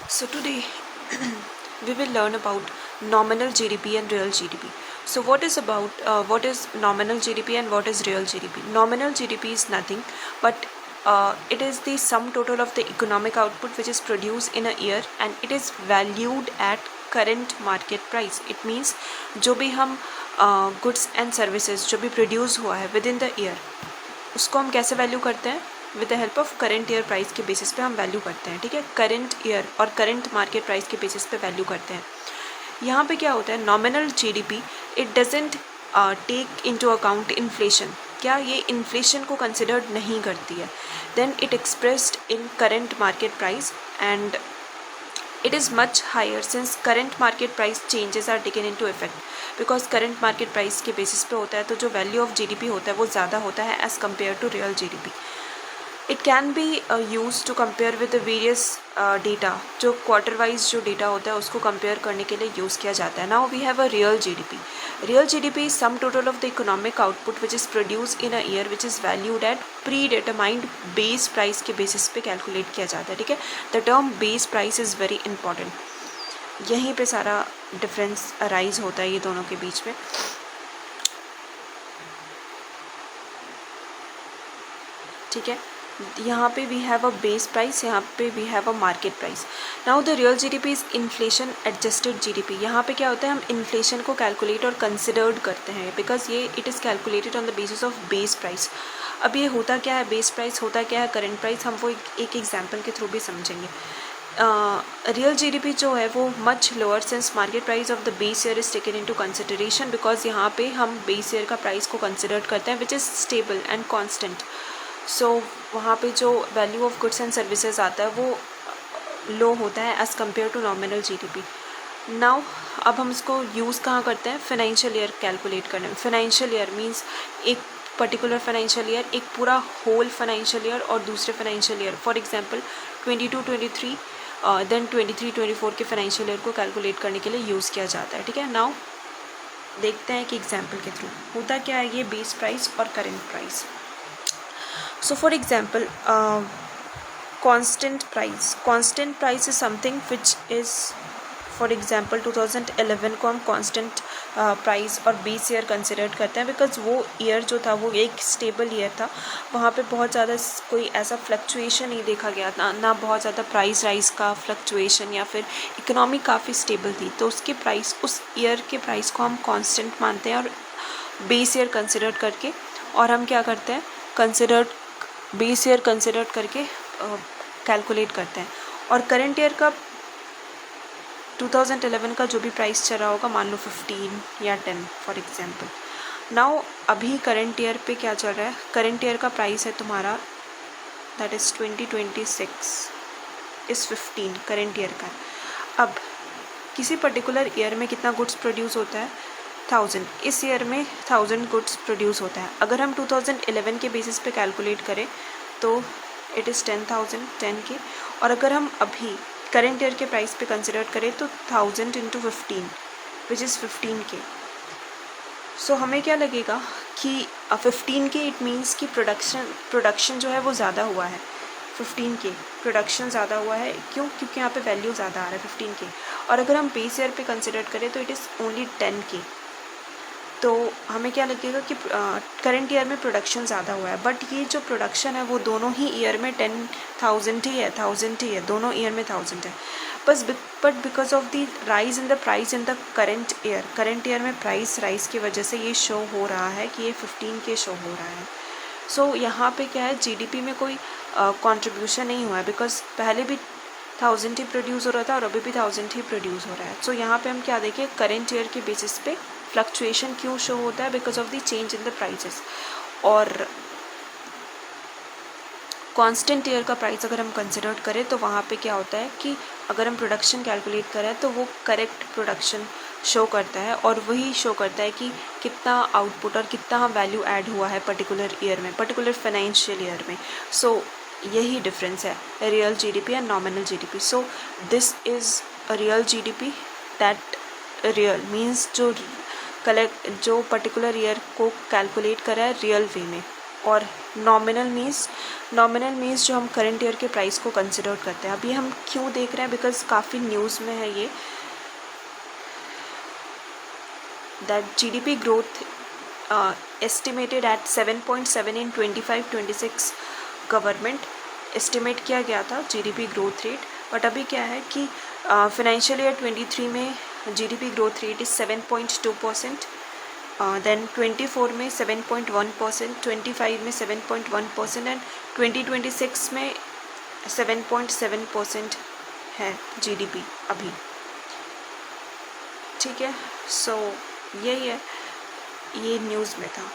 So today we will learn about nominal GDP and real GDP. So what is nominal GDP and what is real GDP? Nominal GDP is nothing but it is the sum total of the economic output which is produced in a year and it is valued at current market price. It means जो भी हम goods and services जो भी produce हुआ है within the year उसको हम कैसे वैल्यू करते हैं? With the help of current year price के बेसिस पे हम वैल्यू करते हैं. ठीक है, करेंट ईयर और करेंट मार्केट प्राइस के बेसिस पे वैल्यू करते हैं. यहाँ पे क्या होता है, nominal GDP it doesn't take into account inflation. क्या ये इन्फ्लेशन को कंसिडर्ड नहीं करती है. Then it expressed in current market price and it is much higher since current market price changes are taken into effect because current market price के basis पे होता है तो जो value of GDP होता है वो ज़्यादा होता है as compared to real GDP. It can be used to compare with the various data. जो quarter wise जो data होता है उसको compare करने के लिए use किया जाता है. Now we have a real GDP. Real GDP is sum total of the economic output which is produced in a year which is valued at predetermined base price के basis पे calculate किया जाता है. ठीक है, the term base price is very important. यहीं पे सारा difference arise होता है ये दोनों के बीच में. ठीक है, यहाँ पे we have a base price, यहाँ पे we have a market price. Now the real GDP is inflation adjusted GDP. यहाँ पे क्या होता है, हम इन्फ्लेशन को कैलकुलेट और कंसिडर्ड करते हैं बिकॉज ये it is calculated on the basis of base price. अब ये होता क्या है, बेस प्राइस होता क्या है, करेंट प्राइस, हम वो एक एग्जाम्पल के थ्रू भी समझेंगे. रियल जीडीपी जो है वो much lower since market price of the base year is taken into consideration because यहाँ पे हम बेस ईयर का प्राइस को कंसिडर करते हैं which is stable and constant. So वहाँ पे जो value of goods and services आता है वो लो होता है as compared to nominal GDP. Now अब हम इसको यूज़ कहाँ करते हैं, फाइनेंशियल ईयर कैलकुलेट करने में. फाइनेंशियल ईयर मींस एक पर्टिकुलर फाइनेंशियल ईयर, एक पूरा होल फाइनेंशियल ईयर और दूसरे financial year. For example 22-23 then 23-24 के फाइनेंशियल ईयर को कैलकुलेट करने के लिए यूज़ किया जाता है. ठीक है, नाउ देखते हैं कि एग्जाम्पल के थ्रू होता क्या है ये बेस प्राइस और current price. So for example, constant price is something which is, for example 2011 को हम constant प्राइस और बेस ईयर कंसिडर करते हैं बिकॉज वो ईयर जो था वो एक स्टेबल ईयर था. वहाँ पे बहुत ज़्यादा कोई ऐसा फ्लक्चुएशन नहीं देखा गया ना बहुत ज़्यादा प्राइस राइज का फ्लक्चुएशन या फिर इकोनॉमी काफ़ी स्टेबल थी. तो उसके प्राइस, उस ईयर के प्राइस को हम कांस्टेंट मानते हैं और बेस ईयर कंसिडर करके, और हम क्या करते हैं, बेस ईयर कंसिडर करके कैलकुलेट करते हैं. और करंट ईयर का 2011 का जो भी प्राइस चल रहा होगा, मान लो 15 या 10 फॉर एग्जांपल. नाउ अभी करंट ईयर पे क्या चल रहा है, करंट ईयर का प्राइस है तुम्हारा that is 2026 is 15 current year का. अब किसी पर्टिकुलर ईयर में कितना गुड्स प्रोड्यूस होता है, 1000. इस ईयर में 1000 गुड्स प्रोड्यूस होता है. अगर हम 2011 के बेसिस पे कैलकुलेट करें तो इट इज़ 10,000 10 के. और अगर हम अभी करेंट ईयर के प्राइस पे कंसिडर करें तो 1000 इंटू 15 विच इज़ 15 के. सो हमें क्या लगेगा कि 15 के इट मीन्स कि प्रोडक्शन जो है वो ज़्यादा हुआ है. 15 के प्रोडक्शन ज़्यादा हुआ है, क्यों, क्योंकि यहाँ पे वैल्यू ज़्यादा आ रहा है 15 के. और अगर हम बेस ईयर पे कंसिडर करें तो इट इज़ ओनली 10 के. तो हमें क्या लगेगा कि करंट ईयर में प्रोडक्शन ज़्यादा हुआ है, बट ये जो प्रोडक्शन है वो दोनों ही ईयर में 10,000 ही है, 1000 ही है, दोनों ईयर में 1000 है. But because of the rise in the price in the current year में प्राइस राइज की वजह से ये शो हो रहा है कि ये 15 के शो हो रहा है. सो यहाँ पे क्या है, जीडीपी में कोई कंट्रीब्यूशन नहीं हुआ है बिकॉज पहले भी 1000 ही प्रोड्यूस हो रहा था और अभी भी 1000 ही प्रोड्यूस हो रहा है. सो यहाँ पे हम क्या देखें, करंट ईयर के बेसिस पे फ्लक्चुएशन क्यों शो होता है, because of the change in the prices. और कांस्टेंट ईयर का प्राइस अगर हम कंसिडर करें तो वहाँ पे क्या होता है कि अगर हम प्रोडक्शन कैलकुलेट करें तो वो करेक्ट प्रोडक्शन शो करता है और वही शो करता है कि कितना आउटपुट और कितना वैल्यू ऐड हुआ है पर्टिकुलर ईयर में, पर्टिकुलर फाइनेंशियल ईयर में. सो यही डिफरेंस है real GDP and nominal GDP. So this is a real GDP. That real means जो पर्टिकुलर ईयर को कैलकुलेट करा है रियल वे में. और नॉमिनल मीन्स जो हम करंट ईयर के प्राइस को कंसिडर करते हैं। अभी हम क्यों देख रहे हैं, बिकॉज काफ़ी न्यूज़ में है ये, that GDP growth estimated at 7.7 in 25-26 government estimate किया गया था जीडीपी ग्रोथ रेट। बट अभी क्या है कि फाइनेंशियल ईयर 23 में GDP growth rate is 7.2%, then 24 में 7.1%, 25 में 7.1% एंड 2026 में 7.7% है जीडीपी अभी। ठीक है, सो यही है, ये न्यूज़ में था।